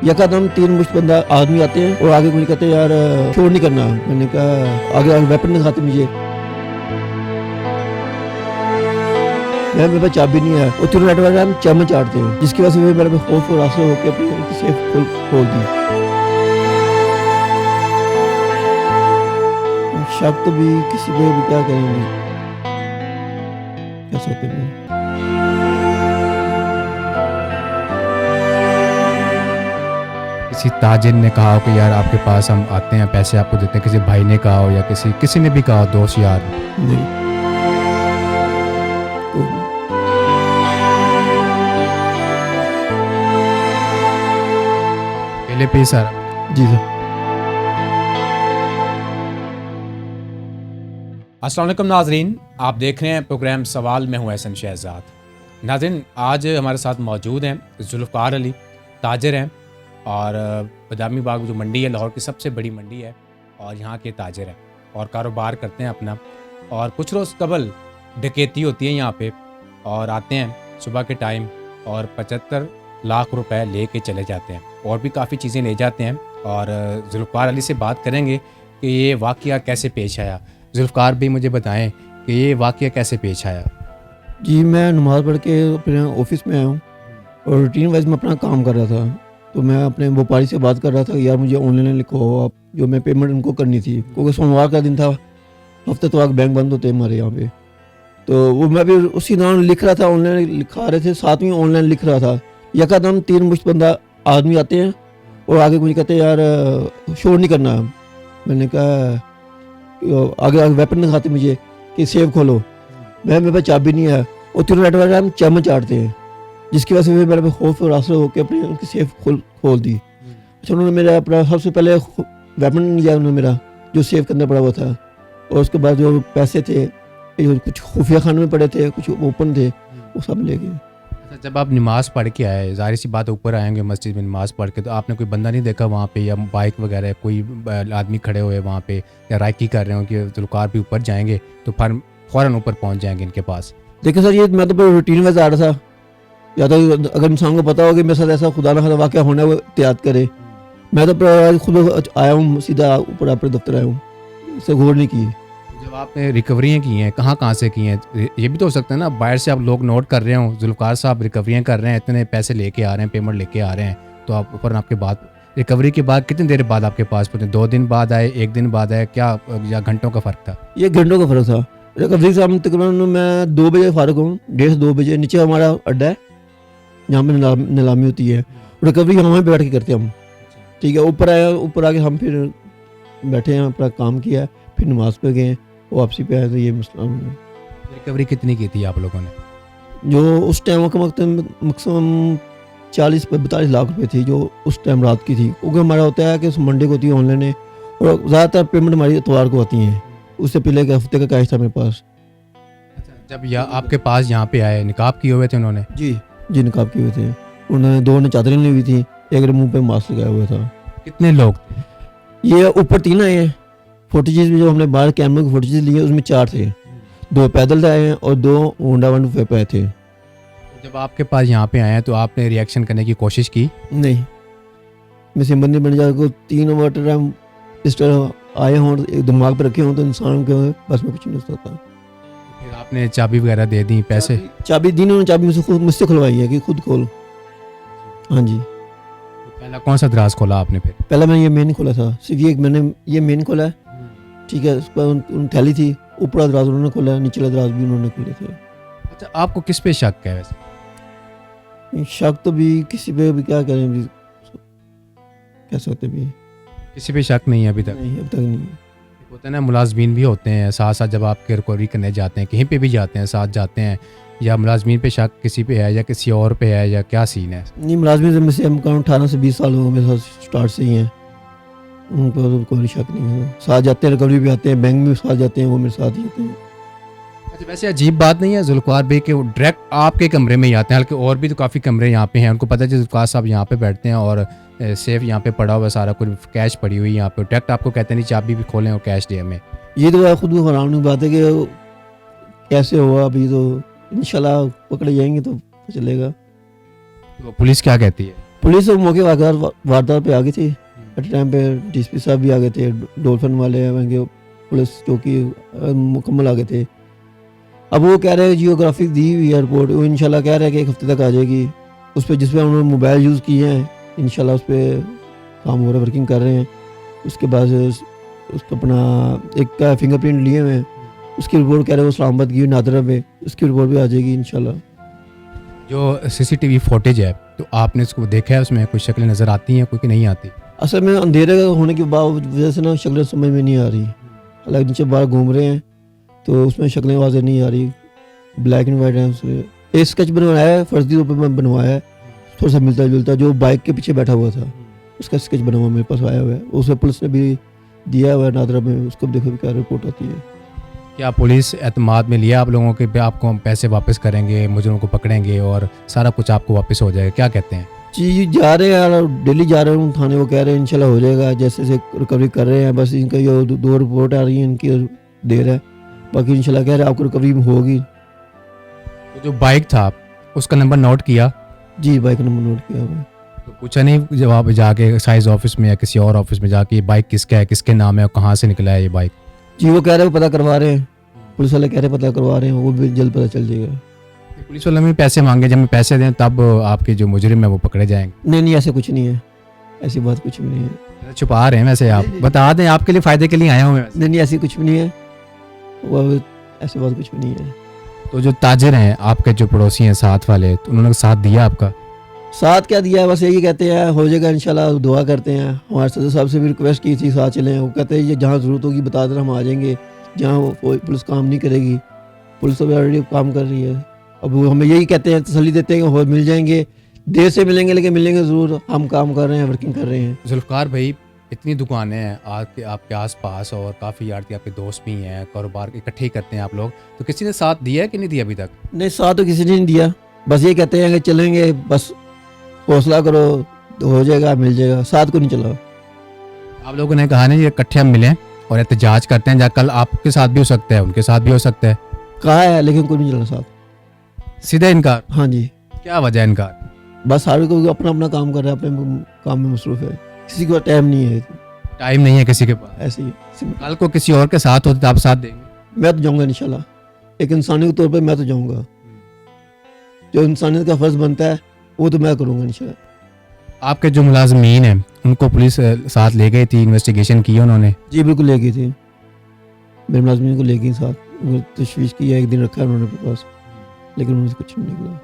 यकदम 3 मुश्त बंदा आदमी आते हैं और आगे मुझे कहते हैं यार शोर नहीं करना। मैंने कहा आगे वेपन दिखाते मुझे, मेरे पास चाबी नहीं है। और तीनों नेट वाले हम चमन चाटते हैं, जिसकी वजह से मेरे पे खौफ और आंसू होकर अपनी सेफ खोल दी। शक तो भी किसी पे भी क्या करेंगे, कह सकते हैं। किसी ताजिर ने कहा हो कि यार आपके पास हम आते हैं, पैसे आपको देते हैं, किसी भाई ने कहा हो या किसी ने भी कहा हो, दोस्त यार? नहीं, पहले पे सर। जी सर। अस्सलाम वालेकुम नाजरीन, आप देख रहे हैं प्रोग्राम सवाल में हूँ एहसन शहजाद। नाजरीन, आज हमारे साथ मौजूद हैं जुल्फ़कार अली, ताजिर हैं और बदामी बाग जो मंडी है लाहौर की सबसे बड़ी मंडी है और यहाँ के ताजिर हैं और कारोबार करते हैं अपना। और कुछ रोज़ कबल डकैती होती है यहाँ पे और आते हैं सुबह के टाइम और 75 लाख रुपए ले के चले जाते हैं और भी काफ़ी चीज़ें ले जाते हैं। और जुल्फ़कार अली से बात करेंगे कि ये वाक़या कैसे पेश आया। जुल्फ़कार भी मुझे बताएं कि ये वाक़या कैसे पेश आया। जी, मैं नमाज़ पढ़ के अपने ऑफिस में आया हूँ और रूटीन वाइज मैं अपना काम कर रहा था। तो मैं अपने व्यापारी से बात कर रहा था कि यार मुझे ऑनलाइन लिखो आप, जो मैं पेमेंट उनको करनी थी, क्योंकि सोमवार का दिन था, हफ्ते तो आगे बैंक बंद होते हैं हमारे यहाँ पे। तो वो मैं भी उसी दौरान लिख रहा था, ऑनलाइन लिखा रहे थे, साथ में ऑनलाइन लिख रहा था। यकदम 3 मुश्त बंदा आदमी आते हैं और आगे मुझे कहते हैं यार शोर नहीं करना। मैंने कहा आगे वेपन दिखाते मुझे कि सेफ खोलो, मेरे पास चाबी नहीं है। और तीनों नेट वाले हम चमन चाटते हैं, जिसकी वजह से मेरे पे खौफ और आंसू होकर अपनी उनकी सेफ खोल दी। अच्छा, उन्होंने मेरा अपना सबसे पहले वेपन लिया, उन्होंने मेरा जो सेफ के अंदर पड़ा हुआ था, और उसके बाद जो पैसे थे, जो कुछ खुफिया खाने में पड़े थे, कुछ ओपन थे, वो सब ले गए। जब आप नमाज़ पढ़ के आए, ज़ाहिर सी बात ऊपर आएंगे मस्जिद में नमाज़ पढ़ के, तो आपने कोई बंदा नहीं देखा वहाँ पे या बाइक वगैरह कोई आदमी खड़े हुए वहाँ पे या राइकी कर रहे हो कि जुल्फ़कार भी ऊपर जाएंगे तो फिर फ़ौरन ऊपर पहुँच जाएंगे इनके पास? देखिए सर, ये मैं तो रूटीन में आ रहा था, या तो अगर इंसान को पता हो कि मेरे साथ ऐसा खुदा ना खाना वाक़या होना है वो एहतियात करे। मैं तो खुद आया हूँ, सीधा ऊपर अपने दफ्तर आया हूँ, इससे गौर नहीं की। जब आपने रिकवरियाँ की हैं, कहाँ से की हैं? ये भी तो हो सकता है ना बाहर से आप लोग नोट कर रहे हो, जुल्फ़कार साहब रिकवरियाँ कर रहे हैं, इतने पैसे लेके आ रहे हैं, पेमेंट लेके आ रहे हैं, तो आप ऊपर आपके बाद रिकवरी के बाद कितनी देर बाद आपके पास पहुँचे? 2 दिन बाद आए, 1 दिन बाद आए, क्या या घंटों का फ़र्क था? ये घंटों का फ़र्क था। रिकवरी से हम तकरीबन मैं 2 बजे फ़ारिग हूँ, 1:30 2 बजे। नीचे हमारा अड्डा है जहाँ पे नीलामी होती है, रिकवरी वहाँ पे बैठ के करते हैं हम। ठीक है, ऊपर आया, ऊपर आके हम फिर बैठे हैं, अपना काम किया, फिर नमाज़ पे गए, वापसी पे आए, तो ये मसला हुआ। रिकवरी कितनी की थी आप लोगों ने? जो उस टाइम का मैक्सिमम 40-42 लाख रुपए थी, जो उस टाइम रात की थी। क्योंकि हमारा होता है कि मंडे को होती है ऑनलाइन है और ज़्यादातर पेमेंट हमारी इतवार को आती हैं। उससे पहले एक हफ्ते का कैश था मेरे पास। अच्छा, जब आपके पास यहाँ पे आए, निकाब किए हुए थे उन्होंने? जी निकाब किए हुए थे उन्होंने। 2 ने चादरें ली हुई थी, एक ने मुंह पे मास्क लगाया हुआ था। कितने लोग थे? ये ऊपर 3 आए हैं। फोटेजेज में जो हमने बाहर कैमरे की फोटेजेज लिए उसमें 4 थे, 2 पैदल आए हैं और 2 होंडा 1 पे आए थे। जब आपके पास यहाँ पे आए तो आपने रिएक्शन करने की कोशिश की? नहीं, मैं सिंबल नहीं बन जाता। 3 वाटर हम इस तरह आए हों, एक दिमाग पर रखे हों, तो इंसान के बस में कुछ नहीं हो सकता। फिर आपने चाबी वगैरह दे दी, पैसे? चाबी दी उन्होंने, चाबी मुझसे खुलवाई है कि खुद खोल। हाँ जी। पहला कौन सा दराज खोला आपने फिर? पहला मैंने ये मेन खोला था, सिर्फ ये मैंने ये मेन खोला है। ठीक है, उस पर थैली थी, ऊपरा दराज उन्होंने खोला, निचला दराज भी उन्होंने खोले थे। अच्छा, आपको किस पे शक है वैसे? शक तो भी किसी पे भी क्या करें, भी कह सकते भी किसी पे शक नहीं है अभी तक? नहीं, अब तक नहीं। होता है ना, मुलाजमीन भी होते हैं साथ साथ, जब आप रिकवरी करने जाते हैं, कहीं पे भी जाते हैं साथ जाते हैं, या मुलाजमीन पे शक किसी पे है या किसी और पे है, या क्या सीन है? नहीं, मुलाजमी से मुझसे हम 18 से 20 साल हो गए मेरे साथ स्टार्ट से ही हैं, उनको तो कोई शक नहीं है। साथ जाते हैं, रिकवरी भी आते हैं, बैंक में साथ जाते हैं, वो मेरे साथ ही आते हैं। अच्छा, वैसे अजीब बात नहीं है जुल्फ़कार भाई कि वो डायरेक्ट आपके कमरे में ही आते हैं, हालांकि और भी तो काफ़ी कमरे यहाँ पे हैं, उनको पता है जुल्फ़कार साहब यहाँ पे बैठते हैं और सेफ यहाँ पे पड़ा हुआ सारा कुछ, कैश पड़ी हुई यहाँ पे, डायरेक्ट आपको कहते नहीं चाबी भी खोलें और कैश दे हमें? ये तो खुद भी हैरान की बात है कि कैसे हुआ। अभी तो इंशाल्लाह पकड़े जाएंगे तो चलेगा। तो पुलिस क्या कहती है? पुलिस मौके वारदात पे आ गई थी। एट टाइम पे डीएसपी साहब भी आ गए थे, डॉल्फिन वाले वहाँ पुलिस चौकी मुकम्मल आ गए थे। अब वो कह रहे हैं जियोग्राफिक दी हुई है रिपोर्ट, वो इंशाल्लाह कह रहे हैं कि 1 हफ्ते तक आ जाएगी। उस पर जिस पे उन्होंने मोबाइल यूज़ किए हैं इंशाल्लाह उस पर काम हो रहा है, वर्किंग कर रहे हैं। उसके बाद उसका अपना एक का फिंगरप्रिंट लिए हुए हैं, उसकी रिपोर्ट कह रहे हैं वो इस्लामाबाद की नादरा पे, उसकी रिपोर्ट भी आ जाएगी इंशाल्लाह। जो सीसीटीवी फुटेज है तो आपने इसको देखा है, उसमें कोई शक्लें नज़र आती हैं, कोई कि नहीं आती? असल में अंधेरे होने के वजह से ना शक्लें समझ में नहीं आ रही। हालांकि नीचे बाहर घूम रहे हैं तो उसमें शक्लें वाज़ेह नहीं आ रही, ब्लैक एंड वाइट है। उसमें एक स्केच बनवाया है, फर्जी तौर पर बनवाया है, थोड़ा सा मिलता जुलता, जो बाइक के पीछे बैठा हुआ था उसका स्केच बना हुआ मेरे पास आया हुआ है। उसे पुलिस ने भी दिया हुआ है नादरा में, उसको भी देखो क्या रिपोर्ट आती है। क्या पुलिस एतमाद में लिया आप लोगों के पे, आपको हम पैसे वापस करेंगे, मुजरिमों को पकड़ेंगे और सारा कुछ आपको वापस हो जाएगा, क्या कहते हैं? जी जा रहे हैं यार, डेली जा रहे हैं थाने, वो कह रहे हैं इंशाल्लाह हो जाएगा, जैसे जैसे रिकवरी कर रहे हैं। बस इनका ये 2 रिपोर्ट आ रही है, इनकी देर है, बाकी इंशाल्लाह कह रहे हैं आपको रिकवरी होगी। तो जो बाइक था उसका नंबर नोट किया? जी बाइक नंबर नोट किया हुआ है। तो पूछा नहीं जब आप जाके एक्साइज ऑफिस में या किसी और ऑफिस में जाके ये बाइक किसका है, किसके नाम है और कहाँ से निकला है ये बाइक? जी वो कह रहे हैं पता करवा रहे हैं, पुलिस वाले कह रहे हैं पता करवा रहे हैं, वो भी जल्द पता चल जाएगा। पुलिस वाले में पैसे मांगे, जब हम पैसे दें तब आपके जो मुजरिम है वो पकड़े जाएंगे? नहीं ऐसे कुछ नहीं है, ऐसी बात कुछ भी नहीं है। छुपा रहे हैं वैसे, आप बता दें, आपके लिए फ़ायदे के लिए आया हूँ मैं। नहीं ऐसी कुछ भी नहीं है, वो ऐसी बात कुछ भी नहीं है। तो जो ताजिर हैं आपके, जो पड़ोसी हैं साथ वाले, तो उन्होंने साथ दिया आपका? साथ क्या दिया है, बस यही कहते हैं हो जाएगा इंशाल्लाह, दुआ करते हैं। हमारे सदर साहब से भी रिक्वेस्ट की थी साथ चलें, वो कहते हैं ये जहाँ ज़रूरत होगी बता देना, हम आ जाएंगे। जहाँ वो पुलिस काम नहीं करेगी, पुलिस तो ऑलरेडी काम कर रही है। अब वो हमें यही कहते हैं, तसल्ली देते हैं कि हो मिल जाएंगे, देर से मिलेंगे लेकिन मिलेंगे ज़रूर, हम काम कर रहे हैं, वर्किंग कर रहे हैं। जुल्फ़कार भाई, इतनी दुकानें हैं आपके आसपास और काफ़ी यार आपके दोस्त भी हैं, कारोबार इकट्ठे ही करते हैं आप लोग, तो किसी ने साथ दिया है कि नहीं दिया अभी तक? नहीं साथ तो किसी ने नहीं दिया, बस ये कहते हैं कि चलेंगे, बस हौसला करो तो हो जाएगा, मिल जाएगा, साथ को नहीं चलाओ। आप लोगों ने कहा ना ये इकट्ठे हम मिलें और एहतजाज करते हैं, कल आपके साथ भी हो सकता है, उनके साथ भी हो सकता है। कहा है लेकिन कोई नहीं चला साथ। सीधा इनकार? हाँ जी। क्या वजह है इनकार? बस हर कोई अपना अपना काम कर रहा है, अपने काम में मसरूफ है, किसी को टाइम नहीं है। टाइम नहीं है किसी के पास, ऐसे ही। कल को किसी और के साथ होते तो आप साथ देंगे? मैं तो जाऊँगा इंशाल्लाह, एक इंसानी के तौर पर मैं तो जाऊँगा, जो इंसानियत का फ़र्ज़ बनता है वो तो मैं करूँगा इंशाल्लाह। आपके जो मुलाजमीन हैं उनको पुलिस साथ ले गई थी, इन्वेस्टिगेशन की उन्होंने? जी बिल्कुल ले गई थी, मेरे मुलाजमीन को ले गई साथ, तशवीश किया, एक दिन रखा उन्होंने अपने पास, लेकिन उनसे कुछ नहीं निकला।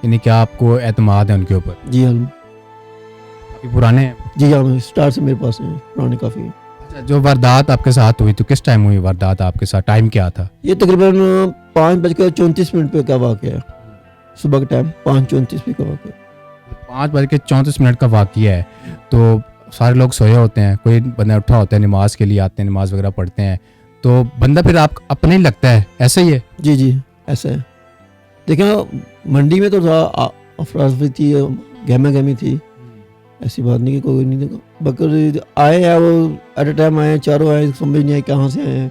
यानी क्या आपको एतमाद है उनके ऊपर? जी हाँ। काफ़ी पुराने हैं? जी हाँ, स्टार से मेरे पास हैं, पुराने काफ़ी। अच्छा, जो वारदात आपके साथ हुई तो किस टाइम हुई वारदात आपके साथ, टाइम क्या था? ये तकरीबन 5:34 पे का वाक़या है, सुबह के टाइम 5:34 पे का वाक़या। 5:34 का वाक़या है, तो सारे लोग सोए होते हैं, कोई बंदा उठा होता है, नमाज के लिए आते हैं, नमाज वगैरह पढ़ते हैं, तो बंदा फिर आप अपने ही लगता है, ऐसे ही है? जी जी ऐसा है। देखिए मंडी में तो था अफरा थी, गहमा गहमी थी, ऐसी बात नहीं कि कोई नहीं देखा, बकर आए हैं वो एट अ टाइम आए, चारों आए, समझ नहीं आए कहाँ से आए हैं।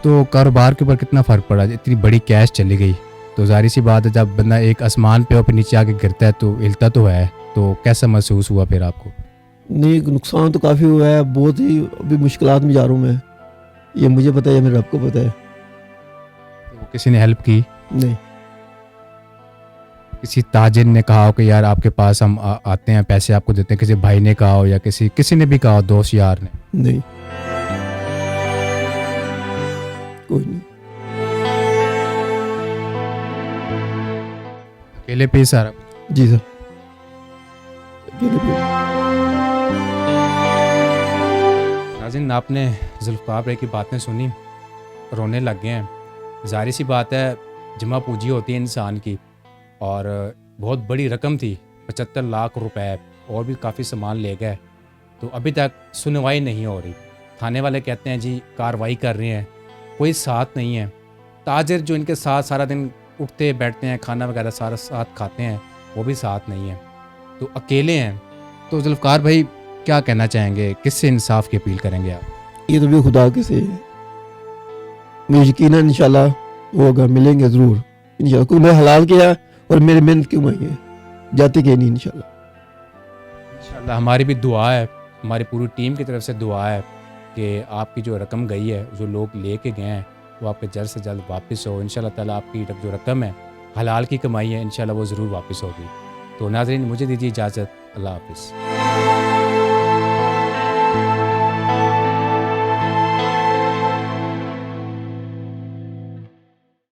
तो कारोबार के ऊपर कितना फ़र्क पड़ा? इतनी बड़ी कैश चली गई तो जाहिर सी बात है, जब बंदा एक आसमान पे और फिर नीचे आके गिरता है तो हिलता तो है, तो कैसा महसूस हुआ फिर आपको? नहीं नुकसान तो काफ़ी हुआ है, बहुत ही अभी मुश्किलात में जा रहा हूँ मैं, ये मुझे पता है, मेरे रब को पता है। तो किसी ने हेल्प की? नहीं। किसी ताजिर ने कहा हो कि यार आपके पास हम आते हैं, पैसे आपको देते हैं, किसी भाई ने कहा हो या किसी ने भी कहा हो, दोस्त यार ने? नहीं कोई नहीं। अकेले पे सारा? जी सर अकेले पे। नाज़रीन, आपने जुल्फ़कार भाई की बातें सुनी, रोने लग गए हैं। ज़ाहिर सी बात है, जमा पूंजी होती है इंसान की, और बहुत बड़ी रकम थी, 75 लाख रुपए, और भी काफ़ी सामान ले गए, तो अभी तक सुनवाई नहीं हो रही। थाने वाले कहते हैं जी कार्रवाई कर रहे हैं, कोई साथ नहीं है। ताजिर जो इनके साथ सारा दिन उठते बैठते हैं, खाना वगैरह सारा साथ खाते हैं, वो भी साथ नहीं है, तो अकेले हैं। तो जुल्फ़कार भाई क्या कहना चाहेंगे, किससे इंसाफ की अपील करेंगे आप? ये तो भी खुदा के से मुझे यकीन है इंशाल्लाह होगा, मिलेंगे ज़रूर इंशाल्लाह, क्योंकि मैं हलाल किया और मेरी मेहनत की कमाई है, जाते कहीं नहीं इंशाल्लाह। इंशाल्लाह हमारी भी दुआ है, हमारी पूरी टीम की तरफ से दुआ है कि आपकी जो रकम गई है, जो लोग लेके गए हैं, वो आपके जल्द से जल्द वापस हो। इंशाल्लाह ताला आपकी जो रकम है, हलाल की कमाई है, इंशाल्लाह वो ज़रूर वापस होगी। तो नाज़रीन मुझे दीजिए इजाज़त, अल्लाह हाफ़िज़।